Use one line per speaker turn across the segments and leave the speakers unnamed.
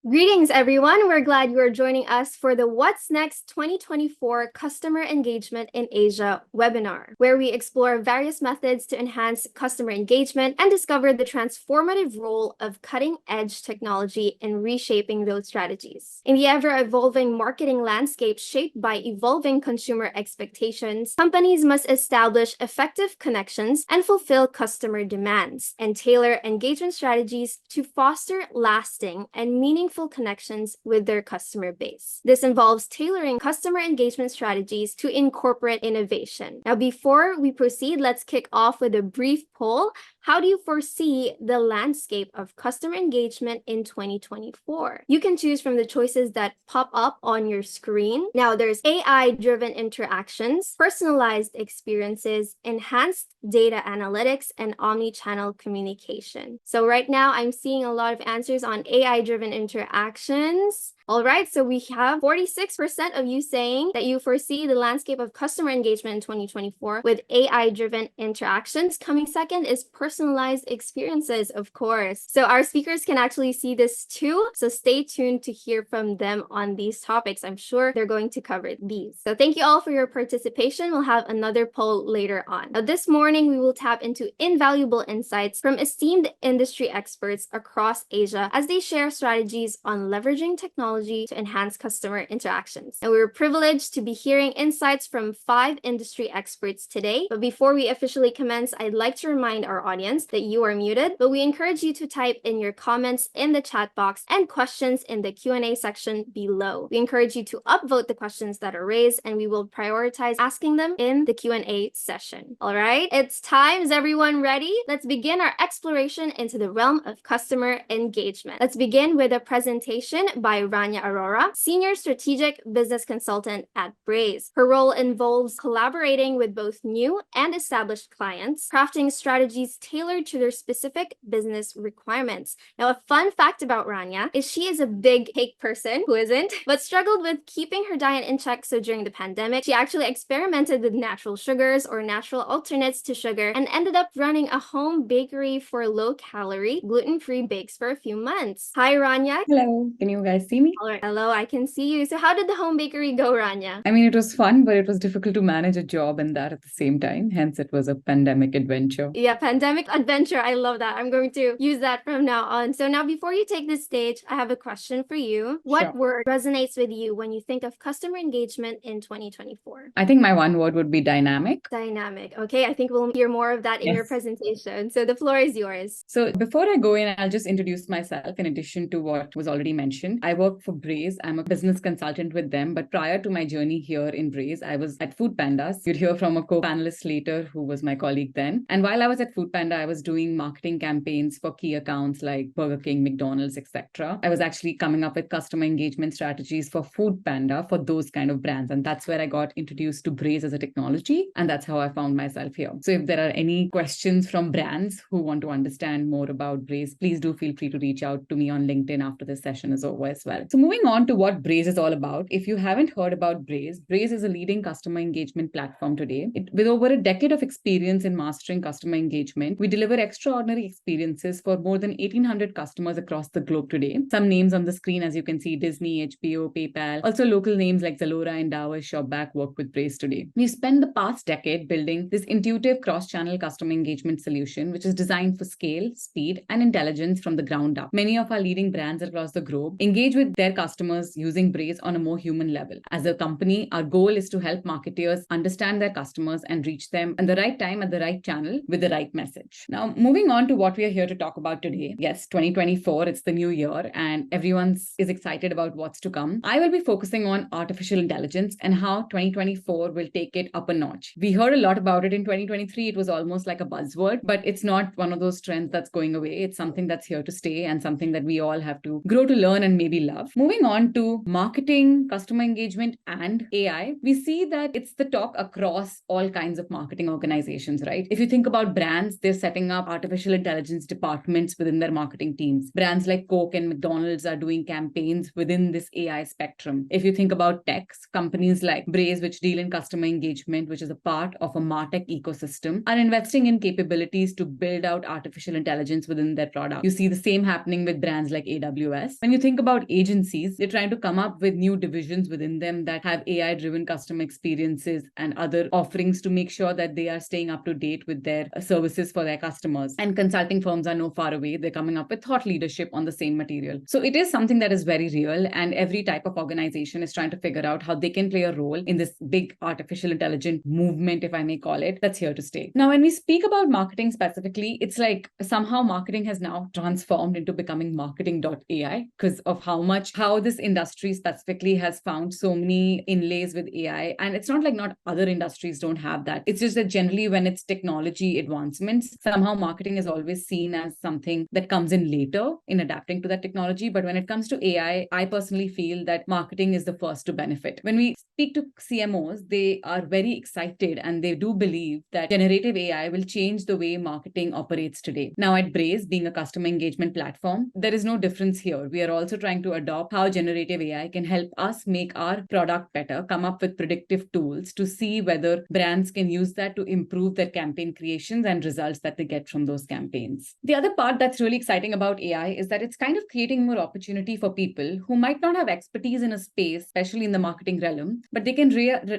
Greetings, everyone. We're glad you are joining us for the What's Next 2024 Customer Engagement in Asia webinar, where we explore various methods to enhance customer engagement and discover the transformative role of cutting-edge technology in reshaping those strategies. In the ever-evolving marketing landscape shaped by evolving consumer expectations, companies must establish effective connections and fulfill customer demands, and tailor engagement strategies to foster lasting and meaningful connections with their customer base. This involves tailoring customer engagement strategies to incorporate innovation. Now, before we proceed, let's kick off with a brief poll. How do you foresee the landscape of customer engagement in 2024? You can choose from the choices that pop up on your screen. Now, there's AI-driven interactions, personalized experiences, enhanced data analytics, and omni-channel communication. So right now, I'm seeing a lot of answers on AI-driven interactions. All right, so we have 46% of you saying that you foresee the landscape of customer engagement in 2024 with AI-driven interactions. Coming second is personalized experiences, of course. So our speakers can actually see this too. So stay tuned to hear from them on these topics. I'm sure they're going to cover these. So thank you all for your participation. We'll have another poll later on. Now, this morning, we will tap into invaluable insights from esteemed industry experts across Asia as they share strategies on leveraging technology to enhance customer interactions. And we were privileged to be hearing insights from 5 industry experts today. But before we officially commence, I'd like to remind our audience that you are muted, but we encourage you to type in your comments in the chat box and questions in the Q&A section below. We encourage you to upvote the questions that are raised, and we will prioritize asking them in the Q&A session. All right, it's time. Is everyone ready? Let's begin our exploration into the realm of customer engagement. Let's begin with a presentation by Rania Arora, Senior Strategic Business Consultant at Braze. Her role involves collaborating with both new and established clients, crafting strategies tailored to their specific business requirements. Now, a fun fact about Rania is she is a big cake person, who isn't, but struggled with keeping her diet in check. So during the pandemic, she actually experimented with natural sugars or natural alternates to sugar and ended up running a home bakery for low-calorie, gluten-free bakes for a few months. Hi, Rania.
Hello, can you guys see me?
All right. Hello, I can see you. So how did the home bakery go, Rania?
I mean, it was fun, but it was difficult to manage a job and that at the same time. Hence, it was a pandemic adventure.
Yeah, pandemic adventure. I love that. I'm going to use that from now on. So now before you take this stage, I have a question for you. What
Sure.
word resonates with you when you think of customer engagement in 2024?
I think my one word would be dynamic.
Dynamic. Okay, I think we'll hear more of that in your
Yes.
presentation. So the floor is yours.
So before I go in, I'll just introduce myself in addition to what was already mentioned. I work for Braze. I'm a business consultant with them. But prior to my journey here in Braze, I was at foodpanda. You'd hear from a co-panelist later who was my colleague then. And while I was at foodpanda, I was doing marketing campaigns for key accounts like Burger King, McDonald's, etc. I was actually coming up with customer engagement strategies for foodpanda for those kind of brands. And that's where I got introduced to Braze as a technology. And that's how I found myself here. So if there are any questions from brands who want to understand more about Braze, please do feel free to reach out to me on LinkedIn after this session is over as well. So moving on to what Braze is all about. If you haven't heard about Braze, Braze is a leading customer engagement platform today. With over a decade of experience in mastering customer engagement, we deliver extraordinary experiences for more than 1,800 customers across the globe today. Some names on the screen, as you can see, Disney, HBO, PayPal. Also local names like Zalora and Dow Shopback work with Braze today. We've spent the past decade building this intuitive cross-channel customer engagement solution, which is designed for scale, speed, and intelligence from the ground up. Many of our leading brands across the globe engage with their customers using Braze on a more human level. As a company, our goal is to help marketers understand their customers and reach them at the right time at the right channel with the right message. Now, moving on to what we are here to talk about today. Yes, 2024, it's the new year and everyone is excited about what's to come. I will be focusing on artificial intelligence and how 2024 will take it up a notch. We heard a lot about it in 2023. It was almost like a buzzword, but it's not one of those trends that's going away. It's something that's here to stay and something that we all have to grow to learn and maybe love. Moving on to marketing, customer engagement, and AI, we see that it's the talk across all kinds of marketing organizations, right? If you think about brands, they're setting up artificial intelligence departments within their marketing teams. Brands like Coke and McDonald's are doing campaigns within this AI spectrum. If you think about techs, companies like Braze, which deal in customer engagement, which is a part of a MarTech ecosystem, are investing in capabilities to build out artificial intelligence within their product. You see the same happening with brands like AWS. When you think about agencies, they're trying to come up with new divisions within them that have AI-driven customer experiences and other offerings to make sure that they are staying up to date with their services for their customers. And consulting firms are no far away. They're coming up with thought leadership on the same material. So it is something that is very real, and every type of organization is trying to figure out how they can play a role in this big artificial intelligence movement, if I may call it, that's here to stay. Now, when we speak about marketing specifically, it's like somehow marketing has now transformed into becoming marketing.ai because of how this industry specifically has found so many inlays with AI. And it's not like not other industries don't have that. It's just that generally when it's technology advancements, somehow marketing is always seen as something that comes in later in adapting to that technology. But when it comes to AI, I personally feel that marketing is the first to benefit. When we speak to CMOs, they are very excited and they do believe that generative AI will change the way marketing operates today. Now at Braze, being a customer engagement platform, there is no difference here. We are also trying to adopt how generative AI can help us make our product better, come up with predictive tools to see whether brands can use that to improve their campaign creations and results that they get from those campaigns. The other part that's really exciting about AI is that it's kind of creating more opportunity for people who might not have expertise in a space, especially in the marketing realm, but they can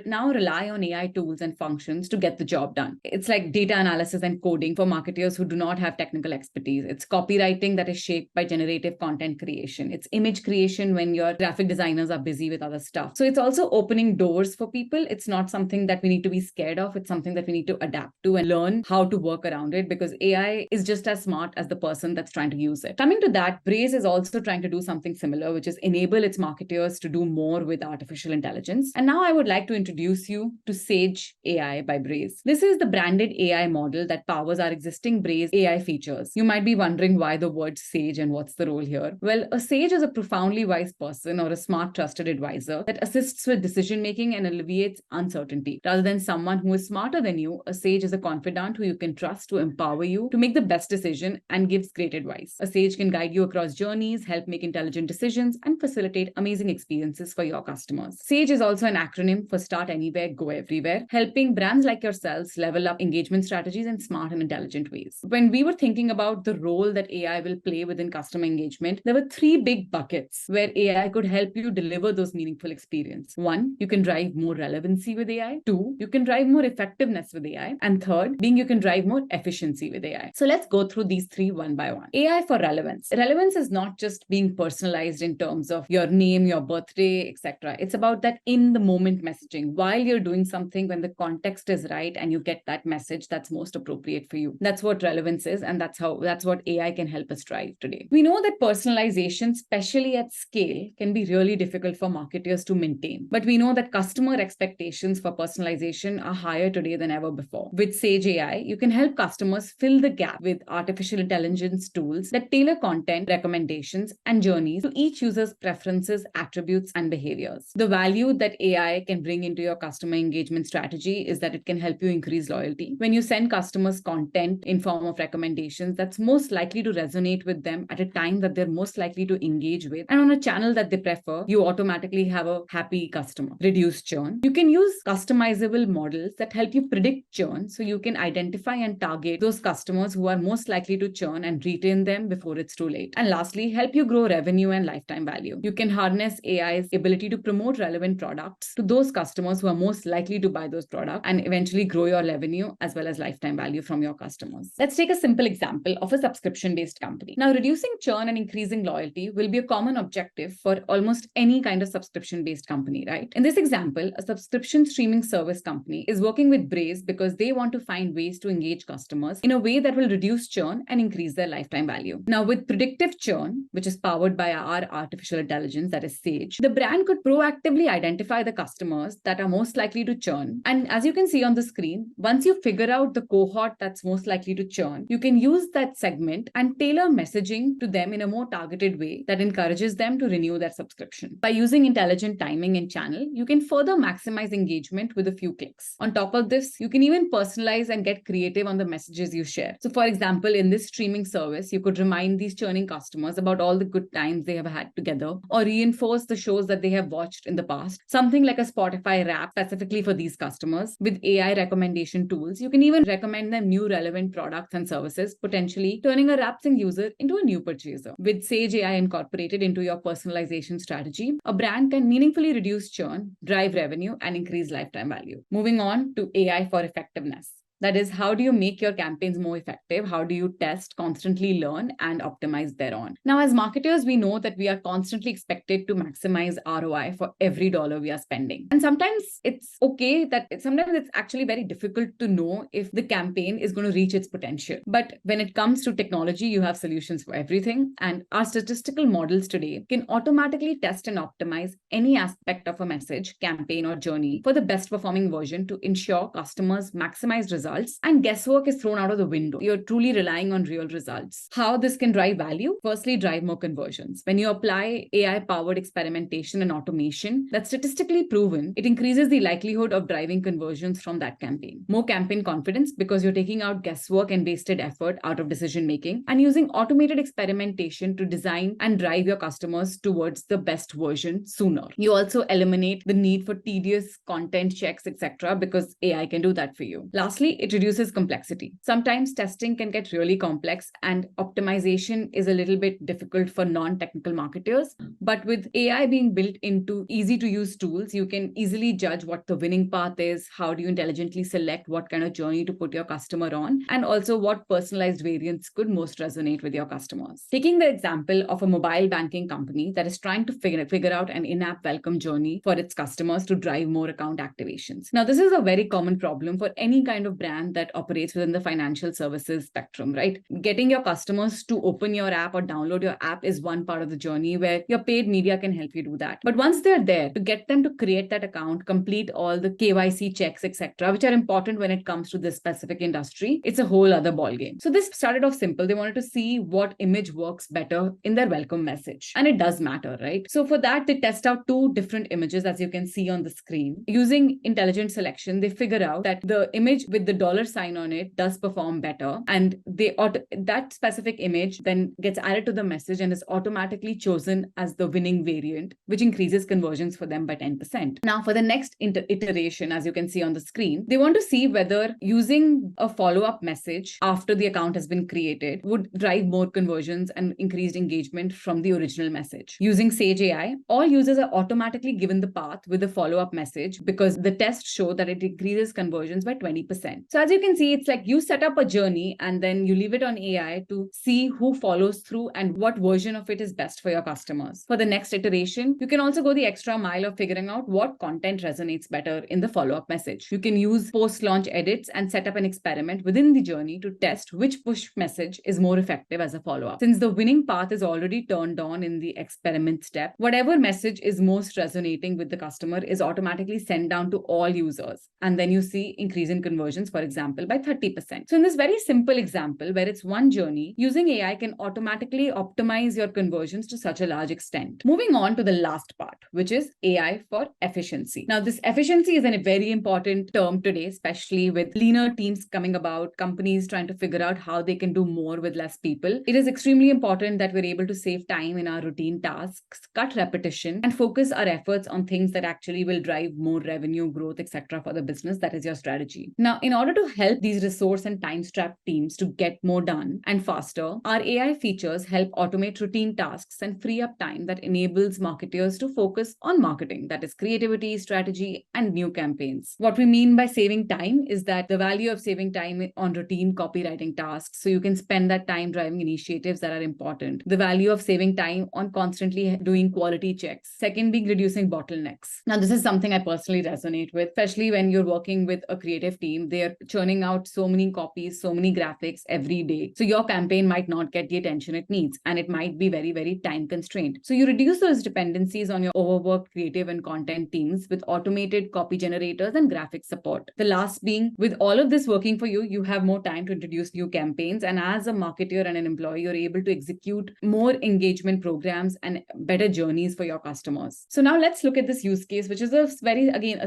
now rely on AI tools and functions to get the job done. It's like data analysis and coding for marketers who do not have technical expertise. It's copywriting that is shaped by generative content creation. It's image creation when your graphic designers are busy with other stuff. So it's also opening doors for people. It's not something that we need to be scared of. It's something that we need to adapt to and learn how to work around it, because AI is just as smart as the person that's trying to use it. Coming to that, Braze is also trying to do something similar, which is enable its marketers to do more with artificial intelligence. And now I would like to introduce you to Sage AI by Braze. This is the branded AI model that powers our existing Braze AI features. You might be wondering why the word Sage and what's the role here. Well, a Sage is a profoundly wise person or a smart, trusted advisor that assists with decision-making and alleviates uncertainty. Rather than someone who is smarter than you, a Sage is a confidant who you can trust to empower you to make the best decision and gives great advice. A Sage can guide you across journeys, help make intelligent decisions, and facilitate amazing experiences for your customers. Sage is also an acronym for Start Anywhere, Go Everywhere, helping brands like yourselves level up engagement strategies in smart and intelligent ways. When we were thinking about the role that AI will play within customer engagement, there were three big buckets where AI could help you deliver those meaningful experiences. One, you can drive more relevancy with AI. Two, you can drive more effectiveness with AI. And third, being you can drive more efficiency with AI. So let's go through these three one by one. AI for relevance. Relevance is not just being personalized in terms of your name, your birthday, etc. It's about that in the moment messaging while you're doing something when the context is right and you get that message that's most appropriate for you. That's what relevance is, and that's what AI can help us drive today. We know that personalization, especially at scale, can be really difficult for marketers to maintain. But we know that customer expectations for personalization are higher today than ever before. With Sage AI, you can help customers fill the gap with artificial intelligence tools that tailor content, recommendations, and journeys to each user's preferences, attributes, and behaviors. The value that AI can bring into your customer engagement strategy is that it can help you increase loyalty. When you send customers content in form of recommendations that's most likely to resonate with them at a time that they're most likely to engage with and on a channel that they prefer, you automatically have a happy customer. Reduce churn. You can use customizable models that help you predict churn so you can identify and target those customers who are most likely to churn and retain them before it's too late. And lastly, help you grow revenue and lifetime value. You can harness AI's ability to promote relevant products to those customers who are most likely to buy those products and eventually grow your revenue as well as lifetime value from your customers. Let's take a simple example of a subscription-based company. Now, reducing churn and increasing loyalty will be a common objective for almost any kind of subscription-based company, right? In this example, a subscription streaming service company is working with Braze because they want to find ways to engage customers in a way that will reduce churn and increase their lifetime value. Now, with predictive churn, which is powered by our artificial intelligence, that is Sage, the brand could proactively identify the customers that are most likely to churn. And as you can see on the screen, once you figure out the cohort that's most likely to churn, you can use that segment and tailor messaging to them in a more targeted way that encourages them them to renew their subscription. By using intelligent timing and channel, you can further maximize engagement with a few clicks. On top of this, you can even personalize and get creative on the messages you share. So for example, in this streaming service, you could remind these churning customers about all the good times they have had together, or reinforce the shows that they have watched in the past. Something like a Spotify Wrap specifically for these customers. With AI recommendation tools, you can even recommend them new relevant products and services, potentially turning a Wrapsing user into a new purchaser. With Sage AI incorporated into your personalization strategy, a brand can meaningfully reduce churn, drive revenue, and increase lifetime value. Moving on to AI for effectiveness. That is, how do you make your campaigns more effective? How do you test, constantly learn, and optimize thereon? Now, as marketers, we know that we are constantly expected to maximize ROI for every dollar we are spending. And sometimes it's okay that sometimes it's actually very difficult to know if the campaign is going to reach its potential. But when it comes to technology, you have solutions for everything. And our statistical models today can automatically test and optimize any aspect of a message, campaign, or journey for the best performing version to ensure customers maximize results, and guesswork is thrown out of the window. You're truly relying on real results. How this can drive value? Firstly, drive more conversions. When you apply AI-powered experimentation and automation that's statistically proven, it increases the likelihood of driving conversions from that campaign. More campaign confidence because you're taking out guesswork and wasted effort out of decision making, and using automated experimentation to design and drive your customers towards the best version sooner. You also eliminate the need for tedious content checks, etc., because AI can do that for you. Lastly, it reduces complexity. Sometimes testing can get really complex and optimization is a little bit difficult for non-technical marketers. But with AI being built into easy to use tools, you can easily judge what the winning path is, how do you intelligently select what kind of journey to put your customer on, and also what personalized variants could most resonate with your customers. Taking the example of a mobile banking company that is trying to figure out an in-app welcome journey for its customers to drive more account activations. Now, this is a very common problem for any kind of brand that operates within the financial services spectrum, right? Getting your customers to open your app or download your app is one part of the journey where your paid media can help you do that. But once they're there, to get them to create that account, complete all the KYC checks, etc., which are important when it comes to this specific industry, it's a whole other ballgame. So this started off simple. They wanted to see what image works better in their welcome message. And it does matter, right? So for that, they test out two different images, as you can see on the screen. Using intelligent selection, they figure out that the image with the $sign on it does perform better, and that specific image then gets added to the message and is automatically chosen as the winning variant, which increases conversions for them by 10%. Now, for the next iteration, as you can see on the screen, they want to see whether using a follow-up message after the account has been created would drive more conversions and increased engagement from the original message. Using Sage AI, all users are automatically given the path with the follow-up message because the tests show that it increases conversions by 20%. So as you can see, it's like you set up a journey and then you leave it on AI to see who follows through and what version of it is best for your customers. For the next iteration, you can also go the extra mile of figuring out what content resonates better in the follow-up message. You can use post-launch edits and set up an experiment within the journey to test which push message is more effective as a follow-up. Since the winning path is already turned on in the experiment step, whatever message is most resonating with the customer is automatically sent down to all users. And then you see increase in conversions, for example, by 30%. So in this very simple example, where it's one journey, using AI can automatically optimize your conversions to such a large extent. Moving on to the last part, which is AI for efficiency. Now, this efficiency is a very important term today, especially with leaner teams coming about, companies trying to figure out how they can do more with less people. It is extremely important that we're able to save time in our routine tasks, cut repetition, and focus our efforts on things that actually will drive more revenue growth, etc. for the business. That is your strategy. Now, in order to help these resource and time-strapped teams to get more done and faster, our AI features help automate routine tasks and free up time that enables marketers to focus on marketing, that is creativity, strategy, and new campaigns. What we mean by saving time is that the value of saving time on routine copywriting tasks, so you can spend that time driving initiatives that are important. The value of saving time on constantly doing quality checks. Second being reducing bottlenecks. Now, this is something I personally resonate with, especially when you're working with a creative team. They are they're churning out so many copies, so many graphics every day. So your campaign might not get the attention it needs, and it might be very, very time constrained. So you reduce those dependencies on your overworked creative and content teams with automated copy generators and graphic support. The last being, with all of this working for you, you have more time to introduce new campaigns. And as a marketer and an employee, you're able to execute more engagement programs and better journeys for your customers. So now let's look at this use case, which is a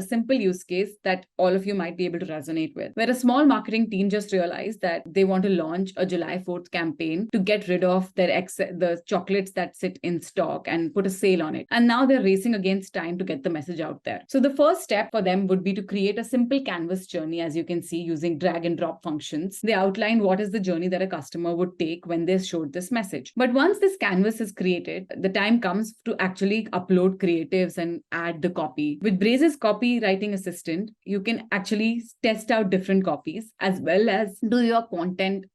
simple use case that all of you might be able to resonate with, where a small marketing team just realized that they want to launch a July 4th campaign to get rid of the chocolates that sit in stock and put a sale on it. And now they're racing against time to get the message out there. So the first step for them would be to create a simple canvas journey, as you can see, using drag and drop functions. They outline what is the journey that a customer would take when they showed this message. But once this canvas is created, the time comes to actually upload creatives and add the copy. With Braze's copywriting assistant, you can actually test out different copies as well as do your content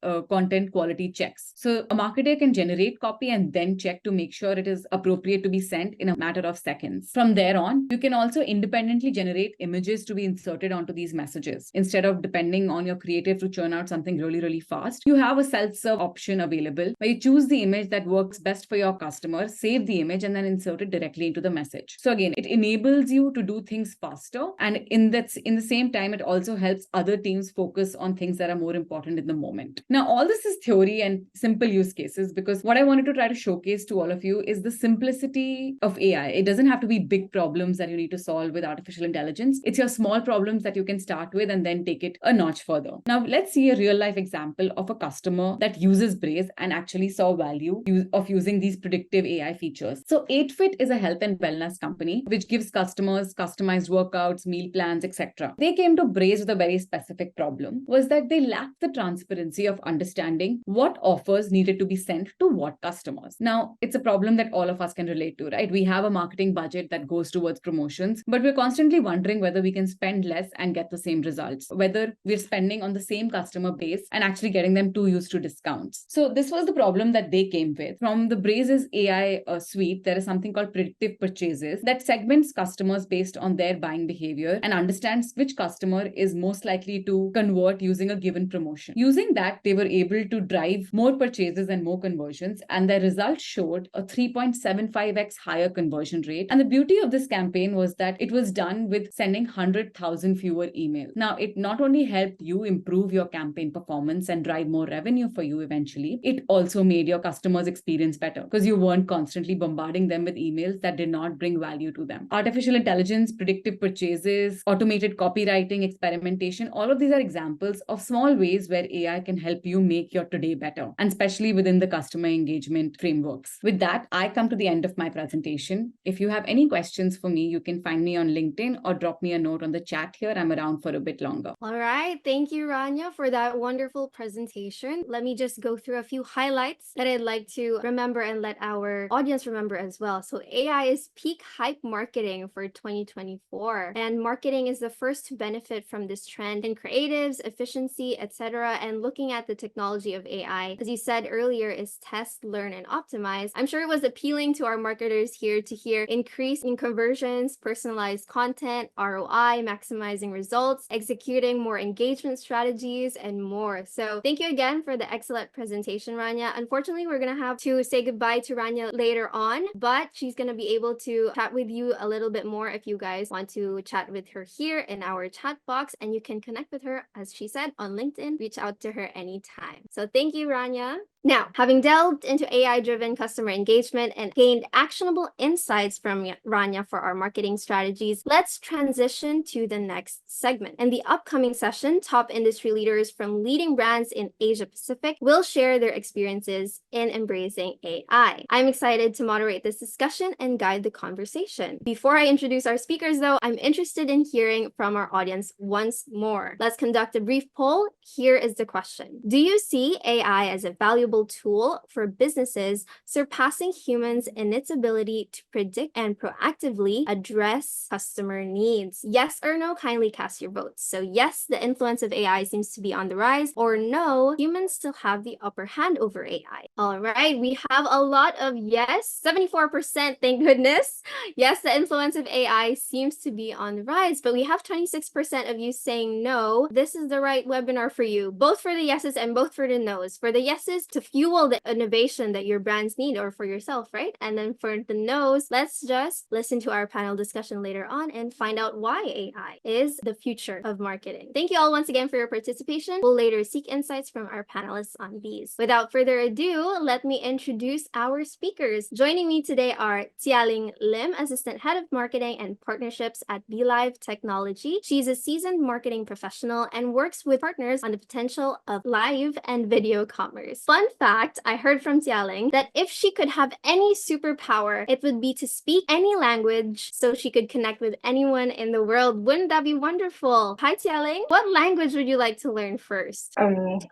quality checks. So a marketer can generate copy and then check to make sure it is appropriate to be sent in a matter of seconds. From there on, you can also independently generate images to be inserted onto these messages. Instead of depending on your creative to churn out something really, really fast, you have a self-serve option available where you choose the image that works best for your customer, save the image, and then insert it directly into the message. So again, it enables you to do things faster, and in the same time, it also helps other teams focus on things that are more important in the moment. Now, all this is theory and simple use cases, because what I wanted to try to showcase to all of you is the simplicity of AI. It doesn't have to be big problems that you need to solve with artificial intelligence. It's your small problems that you can start with and then take it a notch further. Now, let's see a real life example of a customer that uses Braze and actually saw value of using these predictive AI features. So 8Fit is a health and wellness company which gives customers customized workouts, meal plans, etc. They came to Braze with a very specific problem, was that they lacked the transparency of understanding what offers needed to be sent to what customers. Now, it's a problem that all of us can relate to, right? We have a marketing budget that goes towards promotions, but we're constantly wondering whether we can spend less and get the same results, whether we're spending on the same customer base and actually getting them too used to discounts. So this was the problem that they came with. From the Braze's AI suite, there is something called predictive purchases that segments customers based on their buying behavior and understands which customer is most likely to convert using a given promotion. Using that, they were able to drive more purchases and more conversions, and their results showed a 3.75x higher conversion rate. And the beauty of this campaign was that it was done with sending 100,000 fewer emails. Now, it not only helped you improve your campaign performance and drive more revenue for you eventually, it also made your customers' experience better because you weren't constantly bombarding them with emails that did not bring value to them. Artificial intelligence, predictive purchases, automated copywriting, experimentation, all of these are examples of small ways where AI can help you make your today better, and especially within the customer engagement frameworks. With that, I come to the end of my presentation. If you have any questions for me, you can find me on LinkedIn or drop me a note on the chat here. I'm around for a bit longer.
All right. Thank you, Rania, for that wonderful presentation. Let me just go through a few highlights that I'd like to remember and let our audience remember as well. So AI is peak hype marketing for 2024. And marketing is the first to benefit from this trend in creatives, efficiency, etc. And looking at the technology of AI, as you said earlier, is test, learn, and optimize. I'm sure it was appealing to our marketers here to hear increase in conversions, personalized content, ROI, maximizing results, executing more engagement strategies, and more. So thank you again for the excellent presentation, Rania. Unfortunately, we're going to have to say goodbye to Rania later on, but she's going to be able to chat with you a little bit more if you guys want to chat with her here in our chat box, and you can connect with her, as she said, on LinkedIn. Reach out to her anytime. So thank you, Rania. Now, having delved into AI-driven customer engagement and gained actionable insights from Rania for our marketing strategies, let's transition to the next segment. In the upcoming session, top industry leaders from leading brands in Asia Pacific will share their experiences in embracing AI. I'm excited to moderate this discussion and guide the conversation. Before I introduce our speakers, though, I'm interested in hearing from our audience once more. Let's conduct a brief poll. Here is the question. Do you see AI as a valuable incredible tool for businesses, surpassing humans in its ability to predict and proactively address customer needs. Yes or no? Kindly cast your votes. So yes, the influence of AI seems to be on the rise, or no, humans still have the upper hand over AI. All right, we have a lot of yes, 74%, thank goodness. Yes, the influence of AI seems to be on the rise, but we have 26% of you saying no. This is the right webinar for you, both for the yeses and both for the nos. For the yeses, to fuel the innovation that your brands need, or for yourself, right? And then for the nos, let's just listen to our panel discussion later on and find out why AI is the future of marketing. Thank you all once again for your participation. We'll later seek insights from our panelists on these. Without further ado, let me introduce our speakers. Joining me today are Tialing Lim, Assistant Head of Marketing and Partnerships at BeLive Technology. She's a seasoned marketing professional and works with partners on the potential of live and video commerce. Fun fact, I heard from Tialing that if she could have any superpower, it would be to speak any language so she could connect with anyone in the world. Wouldn't that be wonderful? Hi, Tialing. What language would you like to learn first?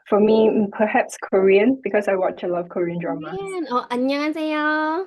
For me, perhaps Korean, because I watch a lot of Korean dramas.
Korean. Oh, 안녕하세요.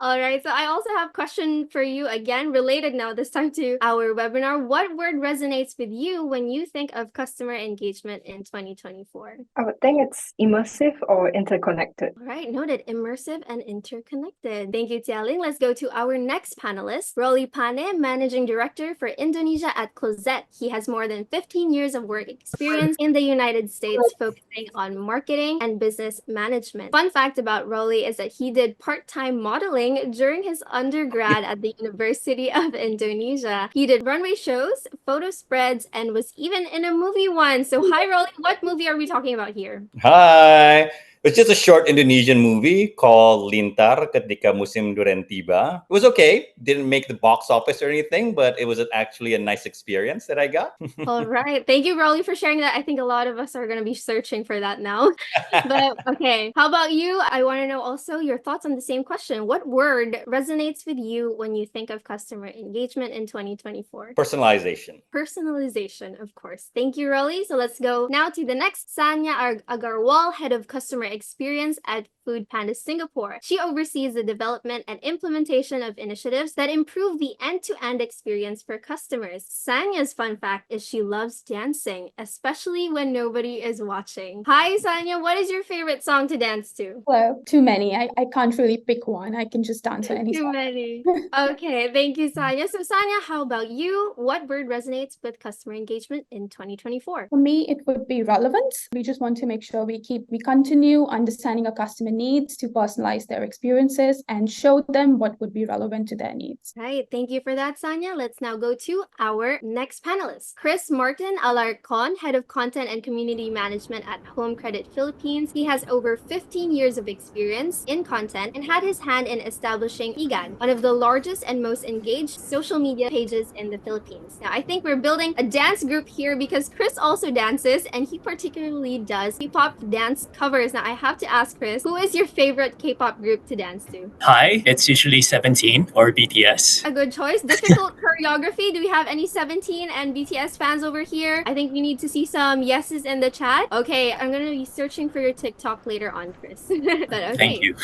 All right, so I also have a question for you again, related now this time to our webinar. What word resonates with you when you think of customer engagement in 2024?
I would think it's immersive or interconnected.
All right, noted. Immersive and interconnected. Thank you, Tialing. Let's go to our next panelist, Rolly Pane, Managing Director for Indonesia at Clozette. He has more than 15 years of work experience in the United States, focusing on marketing and business management. Fun fact about Rolly is that he did part-time modeling during his undergrad at the University of Indonesia. He did runway shows, photo spreads, and was even in a movie once. So hi, Rolly. What movie are we talking about here?
Hi. It's just a short Indonesian movie called Lintar Ketika Musim Durian Tiba. It was okay. Didn't make the box office or anything, but it was actually a nice experience that I got.
All right. Thank you, Rolly, for sharing that. I think a lot of us are going to be searching for that now. But okay, how about you? I want to know also your thoughts on the same question. What word resonates with you when you think of customer engagement in 2024?
Personalization.
Personalization, of course. Thank you, Rolly. So let's go now to the next. Sanya Agarwal, Head of Customer Experience at foodpanda Singapore. She oversees the development and implementation of initiatives that improve the end-to-end experience for customers. Sanya's fun fact is she loves dancing, especially when nobody is watching. Hi, Sanya. What is your favorite song to dance to?
Hello. Too many. I can't really pick one. I can just dance to any
Too
song.
many. Okay, thank you, Sanya. So, Sanya, how about you? What word resonates with customer engagement in 2024?
For me, it would be relevance. We just want to make sure we continue understanding our customer needs to personalize their experiences and show them what would be relevant to their needs.
Right. Thank you for that, Sanya. Let's now go to our next panelist. Chris Martin Alarcon, Head of Content and Community Management at Home Credit Philippines. He has over 15 years of experience in content and had his hand in establishing IGAN, one of the largest and most engaged social media pages in the Philippines. Now, I think we're building a dance group here because Chris also dances, and he particularly does K-pop dance covers. Now, I have to ask Chris, who is your favorite K-pop group to dance to?
Hi, it's usually 17 or BTS.
A good choice. Difficult choreography. Do we have any 17 and BTS fans over here? I think we need to see some yeses in the chat. Okay, I'm going to be searching for your TikTok later on, Chris. But okay.
Thank you.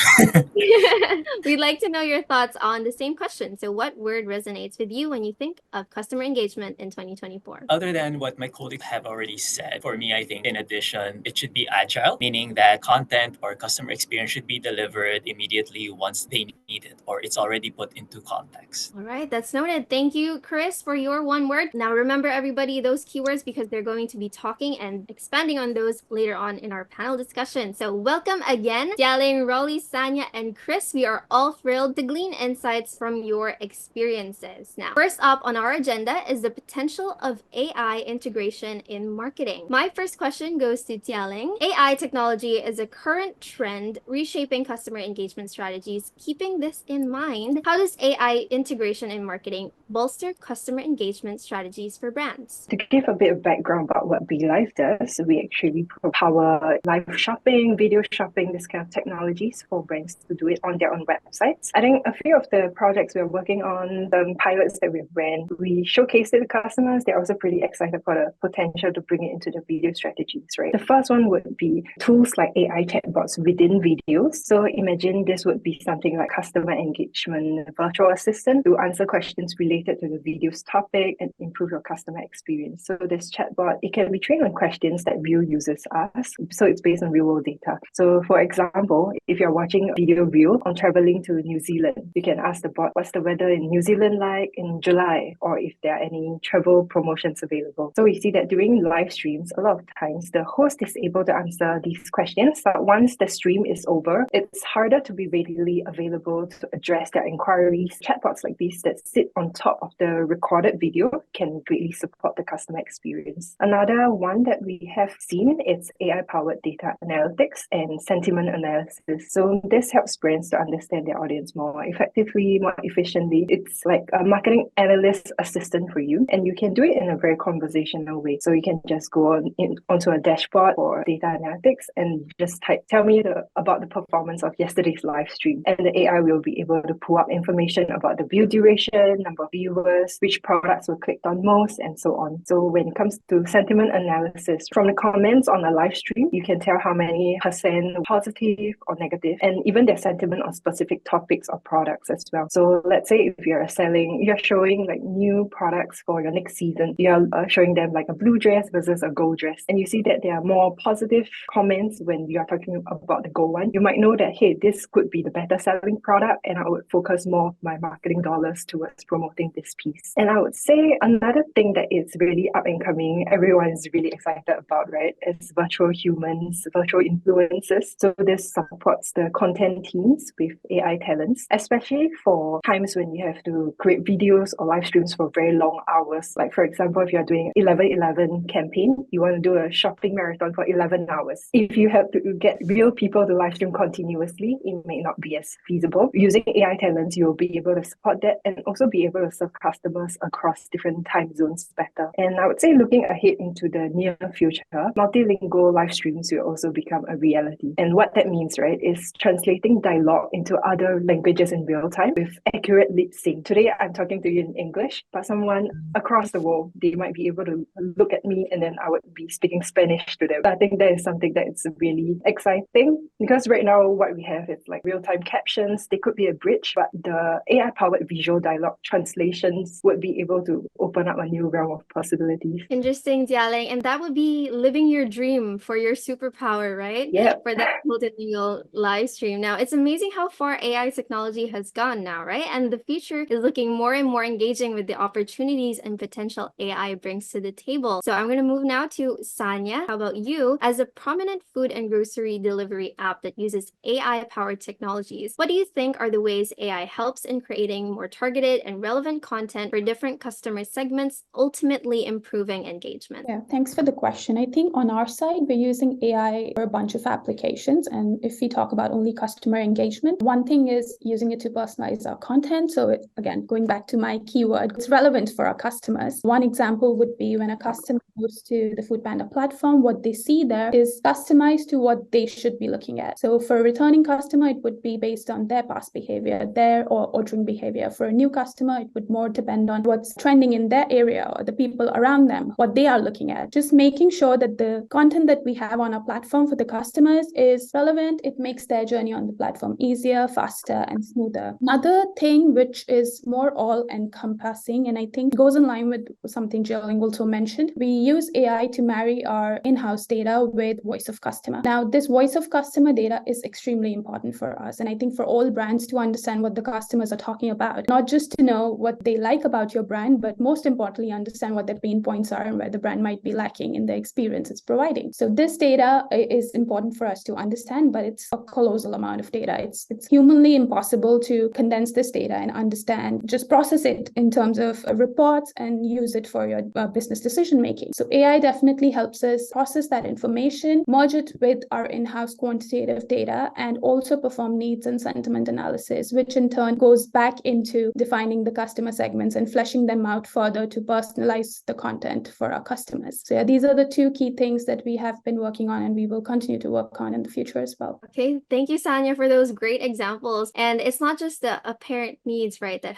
We'd like to know your thoughts on the same question. So what word resonates with you when you think of customer engagement in 2024?
Other than what my colleagues have already said, for me, I think in addition, it should be agile, meaning that content or customer experience should be delivered immediately once they need it or it's already put into context.
All right, that's noted. Thank you, Chris, for your one word. Now remember, everybody, those keywords, because they're going to be talking and expanding on those later on in our panel discussion. So welcome again, Jialing, Rolly, Sanya, and Chris. We are all thrilled to glean insights from your experiences. Now, first up on our agenda is the potential of AI integration in marketing. My first question goes to Jialing. AI technology is a current trend reshaping customer engagement strategies. Keeping this in mind, how does AI integration in marketing bolster customer engagement strategies for brands?
To give a bit of background about what BeLive does, we actually power live shopping, video shopping, this kind of technologies for brands to do it on their own websites. I think a few of the projects we're working on, the pilots that we've ran, we showcased it to customers. They're also pretty excited for the potential to bring it into the video strategies, right? The first one would be tools like AI AI chatbots within videos. So imagine this would be something like customer engagement virtual assistant to answer questions related to the video's topic and improve your customer experience. So this chatbot, it can be trained on questions that real users ask. So it's based on real world data. So for example, if you're watching a video reel on traveling to New Zealand, you can ask the bot, what's the weather in New Zealand like in July, or if there are any travel promotions available. So we see that during live streams, a lot of times the host is able to answer these questions, but once the stream is over, it's harder to be readily available to address their inquiries. Chatbots like these that sit on top of the recorded video can greatly support the customer experience. Another one that we have seen is AI-powered data analytics and sentiment analysis. So this helps brands to understand their audience more effectively, more efficiently. It's like a marketing analyst assistant for you, and you can do it in a very conversational way. So you can just go onto a dashboard for data analytics and just type, tell me about the performance of yesterday's live stream. And the AI will be able to pull up information about the view duration, number of viewers, which products were clicked on most, and so on. So when it comes to sentiment analysis, from the comments on a live stream, you can tell how many % positive or negative, and even their sentiment on specific topics or products as well. So let's say if you're showing like new products for your next season, you're showing them like a blue dress versus a gold dress, and you see that there are more positive comments when you are talking about the gold one, you might know that, hey, this could be the better selling product, and I would focus more of my marketing dollars towards promoting this piece. And I would say another thing that is really up and coming, everyone is really excited about, right, is virtual humans, virtual influencers. So this supports the content teams with AI talents, especially for times when you have to create videos or live streams for very long hours. Like for example, if you're doing 11/11 campaign, you want to do a shopping marathon for 11 hours. If you have to get real people to live stream continuously, it may not be as feasible. Using AI talents, you'll be able to support that and also be able to serve customers across different time zones better. And I would say looking ahead into the near future, multilingual live streams will also become a reality. And what that means, right, is translating dialogue into other languages in real time with accurate lip sync. Today, I'm talking to you in English, but someone across the world, they might be able to look at me and then I would be speaking Spanish to them. I think that is something that is really exciting, because right now what we have is like real-time captions. They could be a bridge, but the AI-powered visual dialogue translations would be able to open up a new realm of possibilities.
Interesting, Jialing. And that would be living your dream for your superpower, right?
Yeah.
For that multilingual live stream. Now, it's amazing how far AI technology has gone now, right? And the future is looking more and more engaging with the opportunities and potential AI brings to the table. So I'm going to move now to Sanya. How about you? As a prominent food and grocery delivery app that uses AI-powered technologies, what do you think are the ways AI helps in creating more targeted and relevant content for different customer segments, ultimately improving engagement?
Yeah, thanks for the question. I think on our side, we're using AI for a bunch of applications. And if we talk about only customer engagement, one thing is using it to personalize our content. So again, going back to my keyword, it's relevant for our customers. One example would be when a customer goes to the foodpanda platform, what they see there is customized to what they should be looking at. So for a returning customer, it would be based on their past behavior, their or ordering behavior. For a new customer, it would more depend on what's trending in their area or the people around them, what they are looking at. Just making sure that the content that we have on our platform for the customers is relevant. It makes their journey on the platform easier, faster, and smoother. Another thing which is more all-encompassing, and I think goes in line with something Jialing also mentioned, we use AI to marry our in-house data with voice of customer. Now, this voice of customer data is extremely important for us, and I think for all brands to understand what the customers are talking about, not just to know what they like about your brand, but most importantly, understand what their pain points are and where the brand might be lacking in the experience it's providing. So this data is important for us to understand, but it's a colossal amount of data. It's humanly impossible to condense this data and understand, just process it in terms of reports and use it for your business decision making. So AI definitely helps us process that information, merge it with our in-house quantitative data, and also perform needs and sentiment analysis, which in turn goes back into defining the customer segments and fleshing them out further to personalize the content for our customers. So yeah, these are the two key things that we have been working on and we will continue to work on in the future as well.
Okay, thank you, Sanya, for those great examples. And it's not just the apparent needs, right, that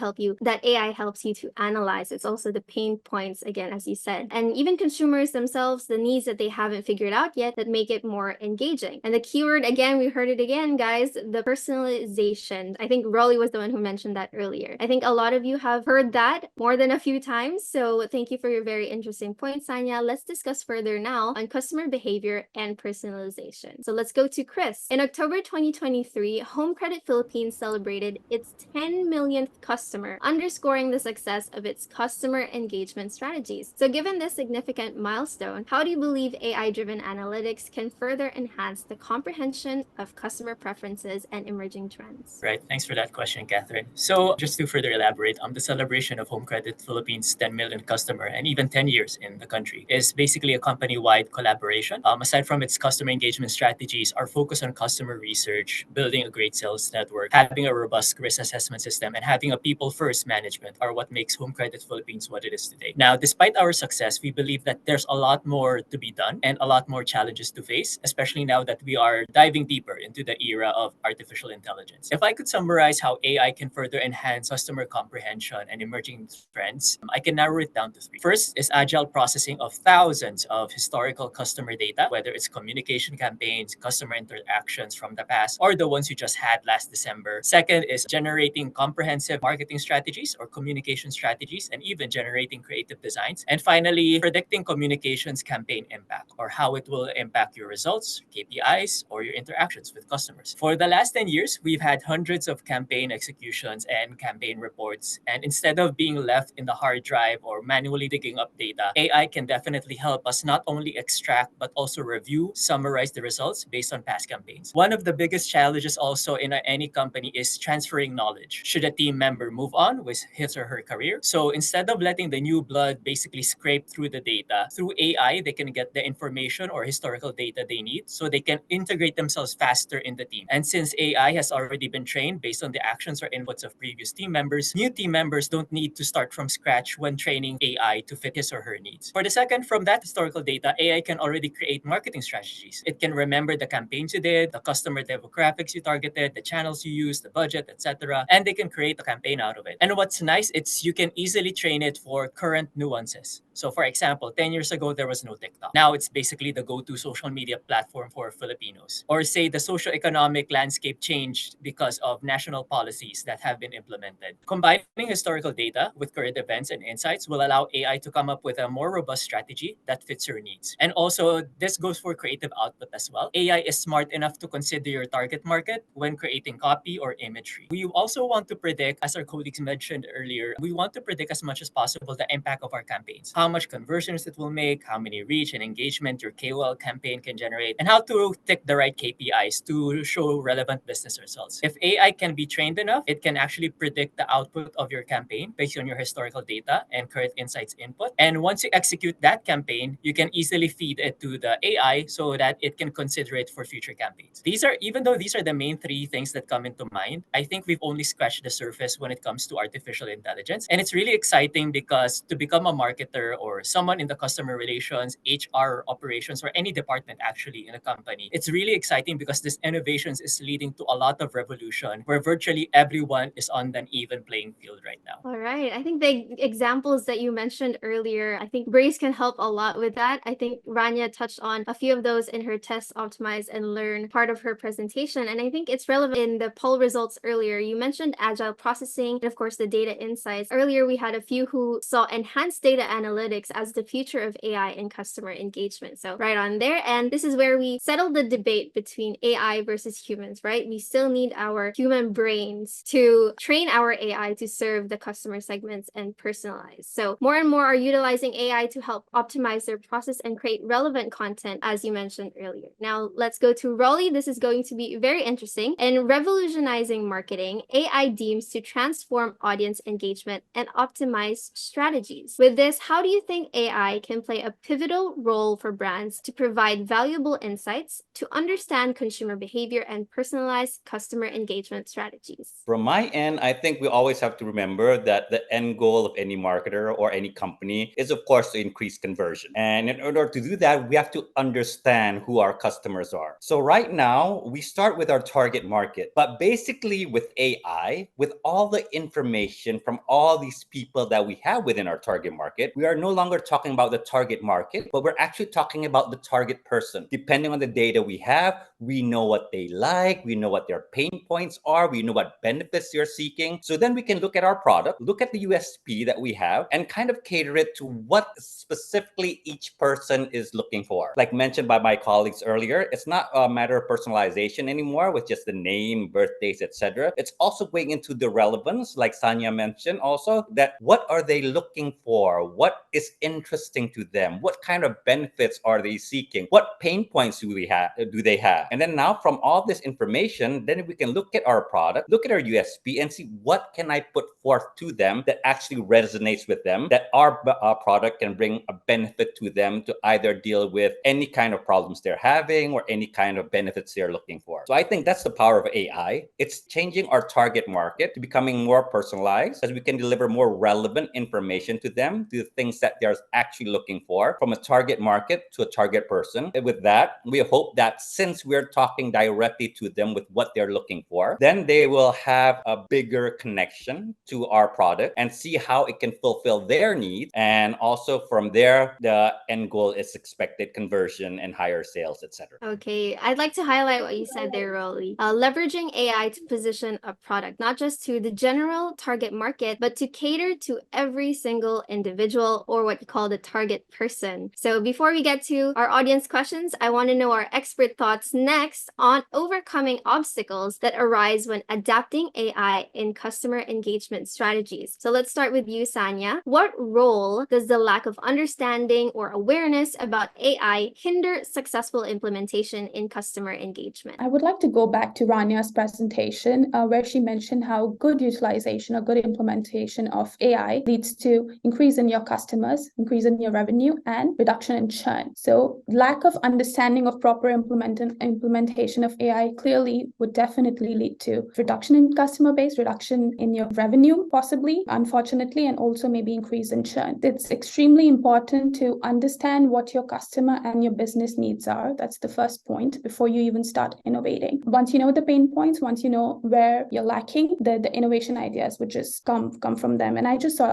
AI helps you to analyze. It's also the pain points, again, as you said. And even consumers themselves, the needs that they haven't figured out yet that make it more engaging engaging. And the keyword, again, we heard it again, guys, the personalization. I think Rolly was the one who mentioned that earlier. I think a lot of you have heard that more than a few times. So thank you for your very interesting point, Sanya. Let's discuss further now on customer behavior and personalization. So let's go to Chris. In October 2023, Home Credit Philippines celebrated its 10 millionth customer, underscoring the success of its customer engagement strategies. So given this significant milestone, how do you believe AI-driven analytics can further enhance the comprehension of customer preferences and emerging trends?
Right. Thanks for that question, Catherine. So just to further elaborate on the celebration of Home Credit Philippines' 10 million customer and even 10 years in the country is basically a company-wide collaboration. Aside from its customer engagement strategies, our focus on customer research, building a great sales network, having a robust risk assessment system, and having a people-first management are what makes Home Credit Philippines what it is today. Now, despite our success, we believe that there's a lot more to be done and a lot more challenges to face, especially now that we are diving deeper into the era of artificial intelligence. If I could summarize how AI can further enhance customer comprehension and emerging trends, I can narrow it down to three. First is agile processing of thousands of historical customer data, whether it's communication campaigns, customer interactions from the past, or the ones you just had last December. Second is generating comprehensive marketing strategies or communication strategies, and even generating creative designs. And finally, predicting communications campaign impact, or how it will impact your results, KPIs, or your interactions with customers. For the last 10 years, we've had hundreds of campaign executions and campaign reports. And instead of being left in the hard drive or manually digging up data, AI can definitely help us not only extract, but also review, summarize the results based on past campaigns. One of the biggest challenges also in any company is transferring knowledge. Should a team member move on with his or her career? So instead of letting the new blood basically scrape through the data, through AI, they can get the information or historical data they need so they can integrate themselves faster in the team. And since AI has already been trained based on the actions or inputs of previous team members, new team members don't need to start from scratch when training AI to fit his or her needs. For the second, from that historical data, AI can already create marketing strategies. It can remember the campaigns you did, the customer demographics you targeted, the channels you used, the budget, etc. And they can create a campaign out of it. And what's nice, it's you can easily train it for current nuances. So for example, 10 years ago, there was no TikTok. Now it's basically the go-to social media platform for Filipinos. Or say the socioeconomic landscape changed because of national policies that have been implemented. Combining historical data with current events and insights will allow AI to come up with a more robust strategy that fits your needs. And also, this goes for creative output as well. AI is smart enough to consider your target market when creating copy or imagery. We also want to predict, as our colleagues mentioned earlier, we want to predict as much as possible the impact of our campaigns. How much conversions it will make, how many reach and engagement your KOL campaign can generate, and how to tick the right KPIs to show relevant business results. If AI can be trained enough, it can actually predict the output of your campaign based on your historical data and current insights input. And once you execute that campaign, you can easily feed it to the AI so that it can consider it for future campaigns. Even though these are the main three things that come into mind, I think we've only scratched the surface when it comes to artificial intelligence. And it's really exciting because to become a marketer or someone in the customer relations, HR, operations, or any department actually in a company, it's really exciting because this innovations is leading to a lot of revolution where virtually everyone is on an even playing field right now.
All right. I think the examples that you mentioned earlier, I think Braze can help a lot with that. I think Rania touched on a few of those in her test, optimize, and learn part of her presentation. And I think it's relevant in the poll results earlier. You mentioned agile processing and, of course, the data insights. Earlier, we had a few who saw enhanced data analytics as the future of AI and customer engagement. So right on there. And this is where we settle the debate between AI versus humans, right? We still need our human brains to train our AI to serve the customer segments and personalize. So more and more are utilizing AI to help optimize their process and create relevant content, as you mentioned earlier. Now let's go to Rolly. This is going to be very interesting. In revolutionizing marketing, AI deems to transform audience engagement and optimize strategies. With this, how do you think AI can play a pivotal role for brands to provide valuable insights to understand consumer behavior and personalize customer engagement strategies?
From my end, I think we always have to remember that the end goal of any marketer or any company is, of course, to increase conversion. And in order to do that, we have to understand who our customers are. So right now, we start with our target market. But basically with AI, with all the information from all these people that we have within our target market, we are no longer talking about the target market, but we're actually talking about the target person. Depending on on the data we have, we know what they like, we know what their pain points are, we know what benefits they're seeking. So then we can look at our product, look at the USP that we have, and kind of cater it to what specifically each person is looking for. Like mentioned by my colleagues earlier, it's not a matter of personalization anymore with just the name, birthdays, etc. It's also going into the relevance, like Sanya mentioned also, that what are they looking for? What is interesting to them? What kind of benefits are they seeking? What pain points do they have? And then now from all this information, then we can look at our product, look at our USP, and see what can I put forth to them that actually resonates with them, that our product can bring a benefit to them to either deal with any kind of problems they're having or any kind of benefits they're looking for. So I think that's the power of AI. It's changing our target market to becoming more personalized, as we can deliver more relevant information to them, to the things that they're actually looking for, from a target market to a target person. And with that, we hope that since we're talking directly to them with what they're looking for, then they will have a bigger connection to our product and see how it can fulfill their needs. And also from there, the end goal is expected conversion and higher sales, etc.
Okay, I'd like to highlight what you said there, Rolly. Leveraging AI to position a product, not just to the general target market, but to cater to every single individual, or what you call the target person. So before we get to our audience questions, I want to know our expert thoughts next on overcoming obstacles that arise when adapting AI in customer engagement strategies. So let's start with you, Sanya. What role does the lack of understanding or awareness about AI hinder successful implementation in customer engagement?
I would like to go back to Ranya's presentation where she mentioned how good utilization or good implementation of AI leads to increase in your customers, increase in your revenue, and reduction in churn. So lack of understanding of proper implementation of AI clearly would definitely lead to reduction in customer base, reduction in your revenue, possibly, unfortunately, and also maybe increase in churn. It's extremely important to understand what your customer and your business needs are. That's the first point before you even start innovating. Once you know the pain points, once you know where you're lacking, the innovation ideas would just come from them. And I just saw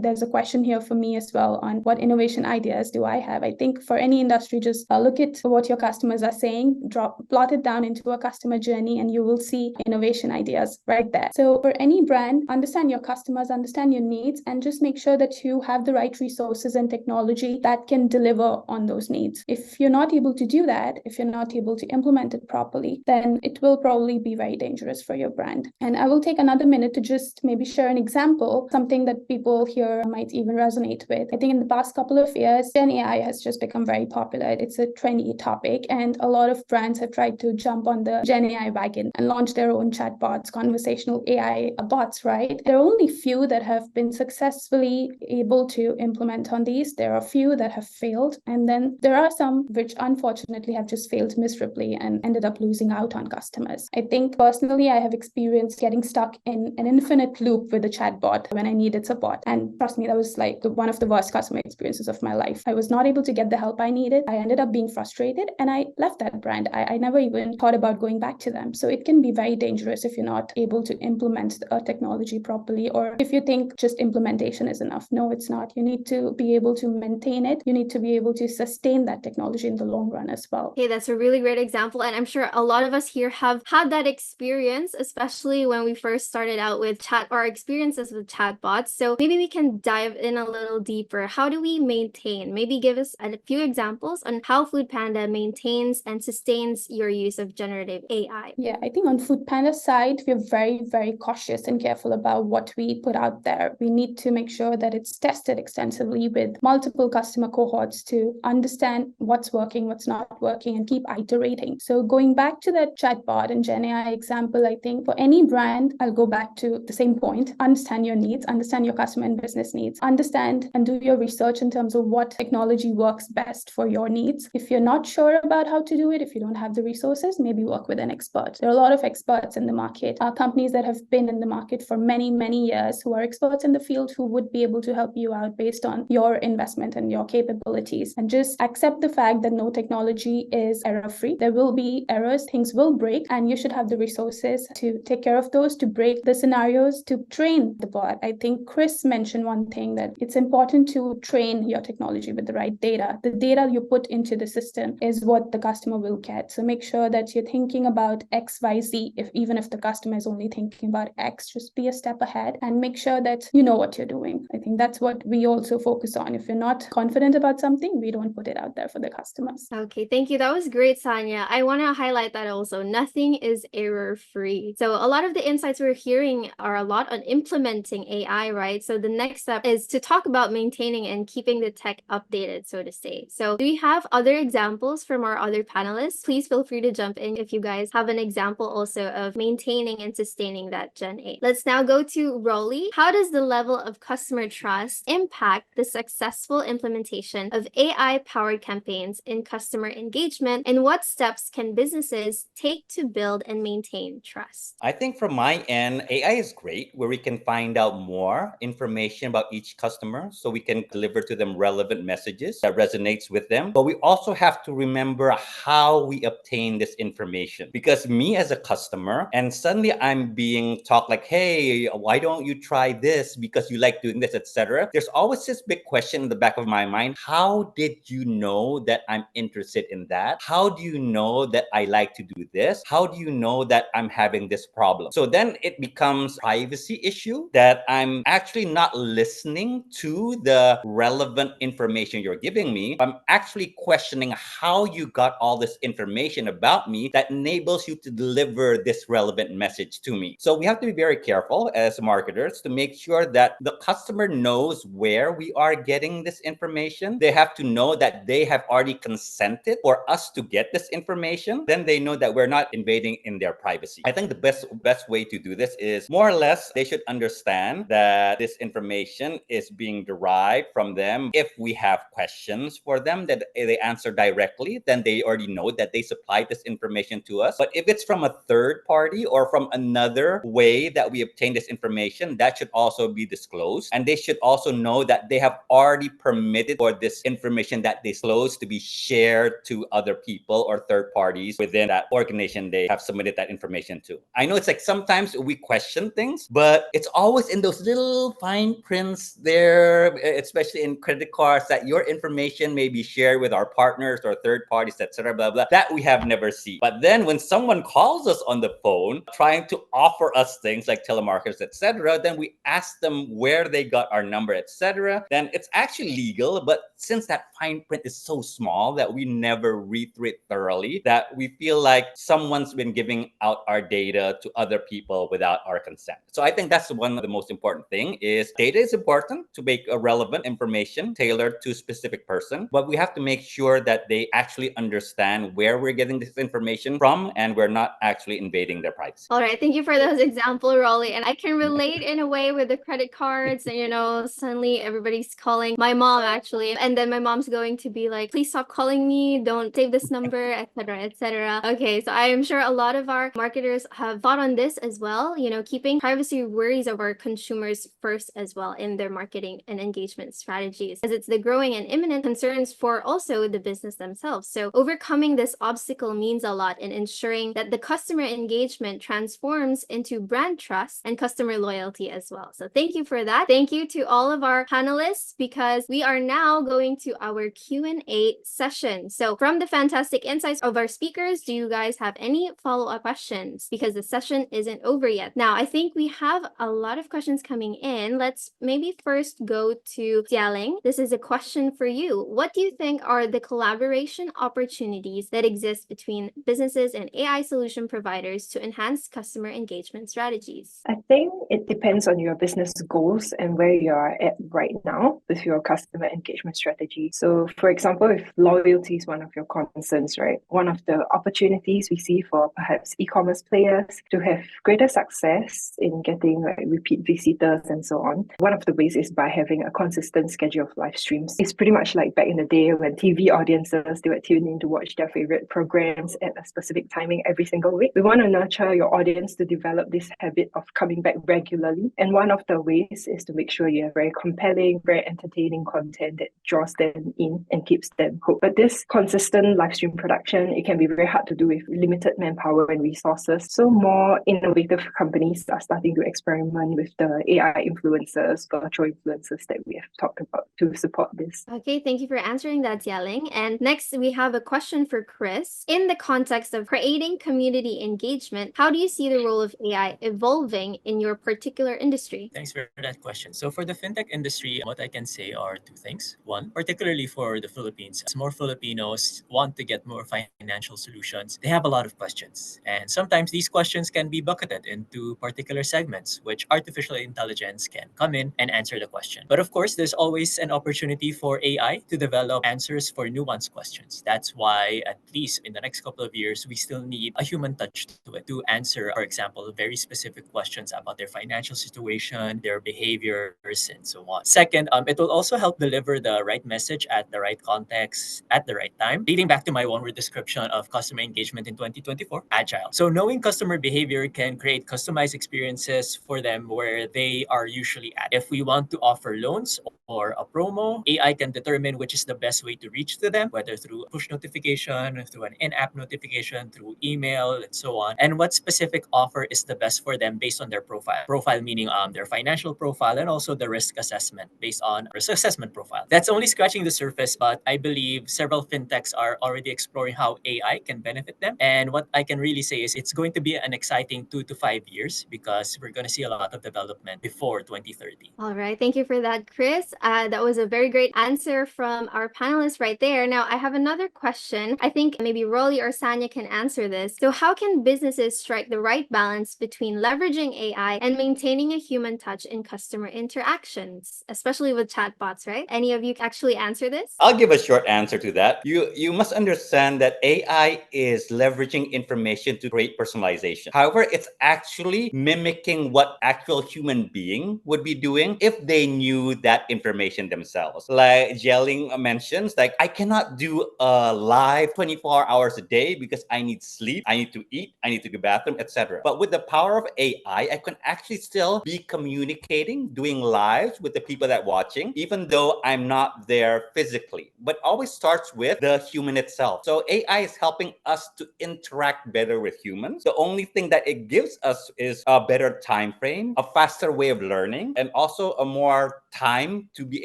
there's a question here for me as well on what innovation ideas do I have. I think for any industry, just look at what your customers are saying, plot it down into a customer journey, and you will see innovation ideas right there. So for any brand, understand your customers, understand your needs, and just make sure that you have the right resources and technology that can deliver on those needs. If you're not able to do that, if you're not able to implement it properly, then it will probably be very dangerous for your brand. And I will take another minute to just maybe share an example, something that people here might even resonate with. I think in the past couple of years, Gen AI has just become very popular. It's a trendy topic, and a lot of brands have tried to jump on the Gen AI wagon and launch their own chatbots, conversational AI bots, right? There are only few that have been successfully able to implement on these. There are a few that have failed, and then there are some which unfortunately have just failed miserably and ended up losing out on customers. I think personally, I have experienced getting stuck in an infinite loop with a chatbot when I needed support. And trust me, that was like one of the worst customer experiences of my life. I was not able to get the help I needed. I ended up being frustrated, and I left that brand. I never even thought about going back to them. So it can be very dangerous if you're not able to implement a technology properly, or if you think just implementation is enough. No, it's not. You need to be able to maintain it. You need to be able to sustain that technology in the long run as well.
Okay, that's a really great example. And I'm sure a lot of us here have had that experience, especially when we first started out with our experiences with chatbots. So maybe we can dive in a little deeper. How do we maintain? Maybe give us a few examples on how foodpanda maintains and sustains your use of generative AI.
Yeah, I think on foodpanda's side, we're very, very cautious and careful about what we put out there. We need to make sure that it's tested extensively with multiple customer cohorts to understand what's working, what's not working, and keep iterating. So going back to that chatbot and Gen AI example, I think for any brand, I'll go back to the same point. Understand your needs, understand your customer and business needs, understand and do your research in terms of what technology works best for your needs. If you're not sure about how to do it, if you don't have the resources, maybe work with an expert. There are a lot of experts in the market, companies that have been in the market for many, many years, who are experts in the field, who would be able to help you out based on your investment and your capabilities. And just accept the fact that no technology is error-free. There will be errors, things will break, and you should have the resources to take care of those, to break the scenarios, to train the bot. I think Chris mentioned one thing, that it's important to train your technology with the right data. The data you put into the system is what the customer will get. So make sure that you're thinking about X, Y, Z. Even if the customer is only thinking about X, just be a step ahead and make sure that you know what you're doing. I think that's what we also focus on. If you're not confident about something, we don't put it out there for the customers.
Okay, thank you. That was great, Sanya. I want to highlight that also. Nothing is error-free. So a lot of the insights we're hearing are a lot on implementing AI, right? So the next step is to talk about maintaining and keeping the tech updated, so to say. So do we have other examples from our other panelists? Please feel free to jump in if you guys have an example also of maintaining and sustaining that Gen 8. Let's now go to Rolly. How does the level of customer trust impact the successful implementation of AI-powered campaigns in customer engagement, and what steps can businesses take to build and maintain trust?
I think from my end, AI is great where we can find out more information about each customer so we can deliver to them relevant messages that resonates with them. But we also have to remember how we obtain this information, because me as a customer and suddenly I'm being talked like, hey, why don't you try this because you like doing this, etc. There's always this big question in the back of my mind. How did you know that I'm interested in that? How do you know that I like to do this? How do you know that I'm having this problem? So then it becomes a privacy issue that I'm actually not listening to the relevant information you're giving me. I'm actually questioning how you got all this information about me that enables you to deliver this relevant message to me. So we have to be very careful as marketers to make sure that the customer knows where we are getting this information. They have to know that they have already consented for us to get this information. Then they know that we're not invading in their privacy. I think the best way to do this is more or less they should understand that this information is being derived from them. If we have questions for them that they answer directly, then they already know that they supplied this information to us. But if it's from a third party or from another way that we obtain this information, that should also be disclosed. And they should also know that they have already permitted for this information that they disclose to be shared to other people or third parties within that organization they have submitted that information to. I know it's like sometimes we question things, but it's always in those little fine prints there, especially in credit cards, that your information may be shared with our partners or third parties, etc., blah, blah, that we have never seen. But then when someone calls us on the phone trying to offer us things like telemarketers, etc., then we ask them where they got our number, etc. Then it's actually legal, but since that fine print is so small that we never read through it thoroughly, that we feel like someone's been giving out our data to other people without our consent. So I think that's one of the most important thing is data is important to make a relevant information tailored to a specific person, but we have to make sure that they actually understand where we're getting this information from and we're not actually invading their privacy.
All right, thank you for those example, Rolly. And I can relate in a way with the credit cards and, suddenly everybody's calling my mom actually. And then my mom's going to be like, please stop calling me, don't save this number, etc., etc. Okay, so I am sure a lot of our marketers have thought on this as well, keeping privacy worries of our consumers first as well in their marketing and engagement strategies, as it's the growing and imminent concerns for also the business themselves. So overcoming this obstacle means a lot in ensuring that the customer engagement transforms into brand trust and customer loyalty as well. So thank you for that. Thank you to all of our panelists, because we are now going to our Q&A session. So from the fantastic insights of our speakers, do you guys have any follow-up questions? Because the session isn't over yet. Now, I think we have a lot of questions coming in. Let's maybe first go to Jialing. This is a question for you. What do you think are the collaboration opportunities that exist between businesses and AI solution providers to enhance customer engagement strategies?
I think it depends on your business goals and where you are at right now with your customer engagement strategy. So, for example, if loyalty is one of your concerns, right? One of the opportunities we see for perhaps e-commerce players to have greater success in getting repeat visitors and so on. One of the ways is by having a consistent schedule of live streams. It's pretty much like back in the day when TV audiences, they would tune in to watch their favorite programs at a specific timing every single week. We want to nurture your audience to develop this habit of coming back regularly. And one of the ways is to make sure you have very compelling, very entertaining content that draws them in and keeps them hooked. But this consistent live stream production, it can be very hard to do with limited manpower and resources. So more innovative companies are starting to experiment with the AI influencers, virtual influencers that we have talked about to support this.
Okay, thank you for answering that, Jialing. And next, we have a question for Chris. In the context of creating community engagement, how do you see the role of AI evolving in your particular industry?
Thanks for that question. So for the fintech industry, what I can say are two things. One, particularly for the Philippines, as more Filipinos want to get more financial solutions, they have a lot of questions. And sometimes these questions can be bucketed into particular segments, which artificial intelligence can come in and answer the question. But of course, there's always an opportunity for AI to develop answers for nuanced questions. That's why, at least in the next couple of years, we still need a human touch to it to answer, for example, very specific questions about their financial situation, their behaviors, and so on. Second, it will also help deliver the right message at the right context at the right time, leading back to my one-word description of customer engagement in 2024, agile. So knowing customer behavior can create customized experiences for them where they are usually at. If we want to offer loans or a promo, AI can determine which is the best way to reach to them, whether through push notification, through an in-app notification, through email, and so on, and what specific offer is the best for them based on their profile. Profile meaning their financial profile and also the risk assessment based on risk assessment profile. That's only scratching the surface, but I believe several fintechs are already exploring how AI can benefit them. And what I can really say is it's going to be an exciting 2 to 5 years because we're going to see a lot of development before 2030.
All right. Thank you for that, Chris. That was a very great answer from our panelists right there. Now, I have another question. I think maybe Rolly or Sanya can answer this. So how can businesses strike the right balance between leveraging AI and maintaining a human touch in customer interactions, especially with chatbots, right? Any of you actually answer this?
I'll give a short answer to that. You must understand that AI is leveraging information to create personalization. However, it's actually mimicking what actual human being would be doing if they knew that information themselves. Like Jelling mentions, like I cannot do a live 24 hours a day because I need sleep, I need to eat, I need to go to the bathroom, etc. But with the power of AI, I can actually still be communicating, doing lives with the people that watching, even though I'm not there physically. But always starts with the human itself. So AI is helping us to interact better with humans. The only thing that it gives us is a better time frame, a faster way of learning, and also a more time to be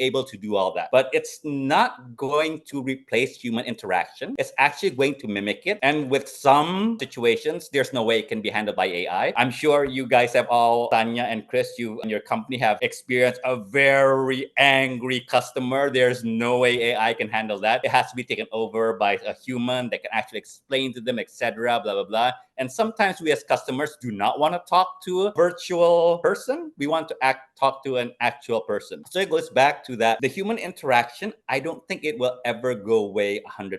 able to do all that. But it's not going to replace human interaction. It's actually going to mimic it. And with some situations, there's no way it can be handled by AI. I'm sure you guys have all, Tanya and Chris, you and your company have experienced a very angry customer. There's no way AI can handle that. It has to be taken over by a human that can actually explain to them, etc., blah, blah, blah. And sometimes we as customers do not want to talk to a virtual person. We want to talk to an actual person. So it goes back to that. The human interaction, I don't think it will ever go away 100%,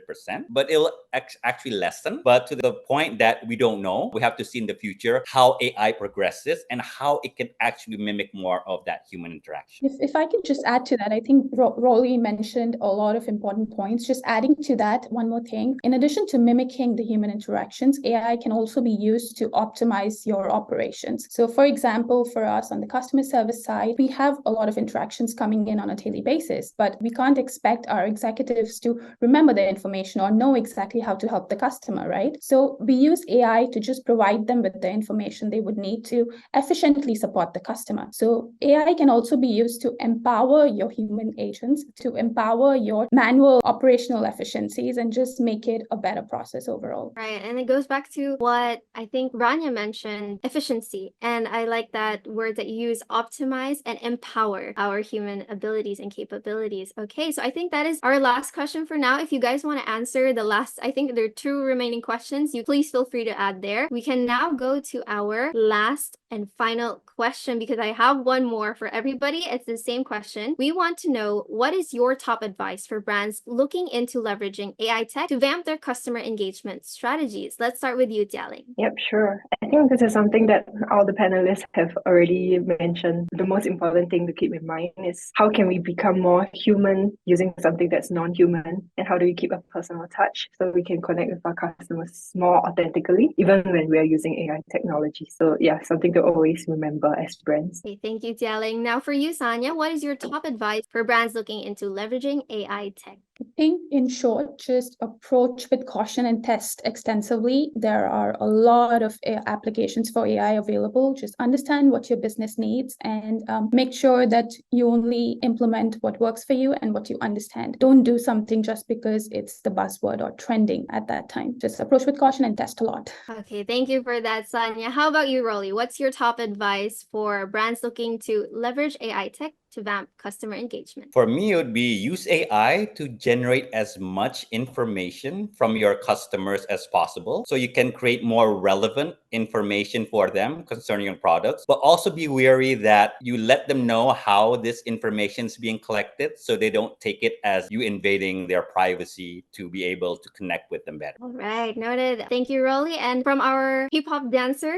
but it'll actually lessen. But to the point that we don't know, we have to see in the future how AI progresses and how it can actually mimic more of that human interaction.
If I could just add to that, I think Rolly mentioned a lot of important points. Just adding to that, one more thing. In addition to mimicking the human interactions, AI can also be used to optimize your operations. So for example, for us on the customer service side, we have a lot of interactions coming in on a daily basis, but we can't expect our executives to remember the information or know exactly how to help the customer, right? So we use AI to just provide them with the information they would need to efficiently support the customer. So AI can also be used to empower your human agents, to empower your manual operational efficiencies and just make it a better process overall.
Right. And it goes back to what I think Rania mentioned, efficiency. And I like that word that you use, optimize and empower our human abilities and capabilities. Okay, so I think that is our last question for now. If you guys want to answer the last, I think there are 2 remaining questions, you please feel free to add there. We can now go to our last and final question because I have one more for everybody. It's the same question. We want to know, what is your top advice for brands looking into leveraging AI tech to vamp their customer engagement strategies? Let's start with you, Jialing.
Yep, sure. I think this is something that all the panelists have already mentioned. The most important thing to keep in mind is how can we become more human using something that's non-human, and how do we keep a personal touch so we can connect with our customers more authentically, even when we are using AI technology. So yeah, something to always remember as brands.
Okay, thank you, Jialing. Now for you, Sanya, what is your top advice for brands looking into leveraging AI tech?
I think, in short, just approach with caution and test extensively. There are a lot of applications for AI available. Just understand what your business needs and make sure that you only implement what works for you and what you understand. Don't do something just because it's the buzzword or trending at that time. Just approach with caution and test a lot.
Okay, thank you for that, Sanya. How about you, Rolly? What's your top advice for brands looking to leverage AI tech to vamp customer engagement?
For me, it would be use AI to generate as much information from your customers as possible so you can create more relevant information for them concerning your products, but also be wary that you let them know how this information is being collected so they don't take it as you invading their privacy to be able to connect with them better.
All right, noted. Thank you, Rolly. And from our hip-hop dancer,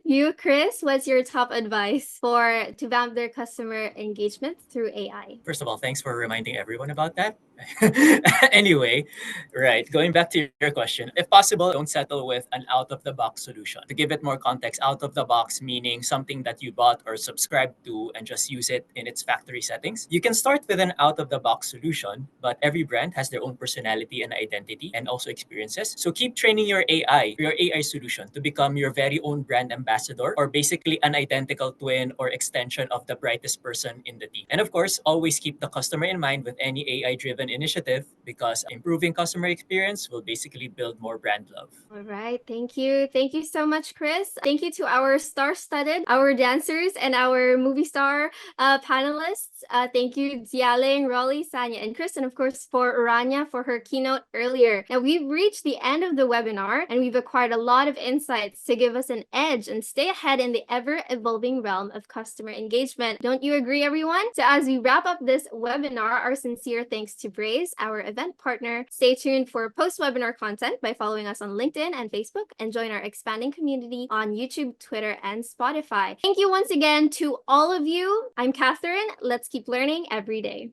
you, Chris, what's your top advice for to vamp their customer engagement through AI?
First of all, thanks for reminding everyone about that. Anyway, right, going back to your question, if possible, don't settle with an out-of-the-box solution. To give it more context, out-of-the-box meaning something that you bought or subscribed to and just use it in its factory settings. You can start with an out-of-the-box solution, but every brand has their own personality and identity and also experiences. So keep training your AI solution to become your very own brand ambassador, or basically an identical twin or extension of the brightest person in the team. And of course, always keep the customer in mind with any AI-driven initiative, because improving customer experience will basically build more brand love.
All right, thank you. Thank you so much, Chris. Thank you to our star-studded, our dancers, and our movie star panelists. Thank you, Jialing, Rolly, Sanya, and Chris, and of course for Urania for her keynote earlier. Now we've reached the end of the webinar, and we've acquired a lot of insights to give us an edge and stay ahead in the ever-evolving realm of customer engagement. Don't you agree, everyone? So as we wrap up this webinar, our sincere thanks to Braze, our event partner. Stay tuned for post-webinar content by following us on LinkedIn and Facebook, and join our expanding community on YouTube, Twitter, and Spotify. Thank you once again to all of you. I'm Catherine. Let's keep learning every day.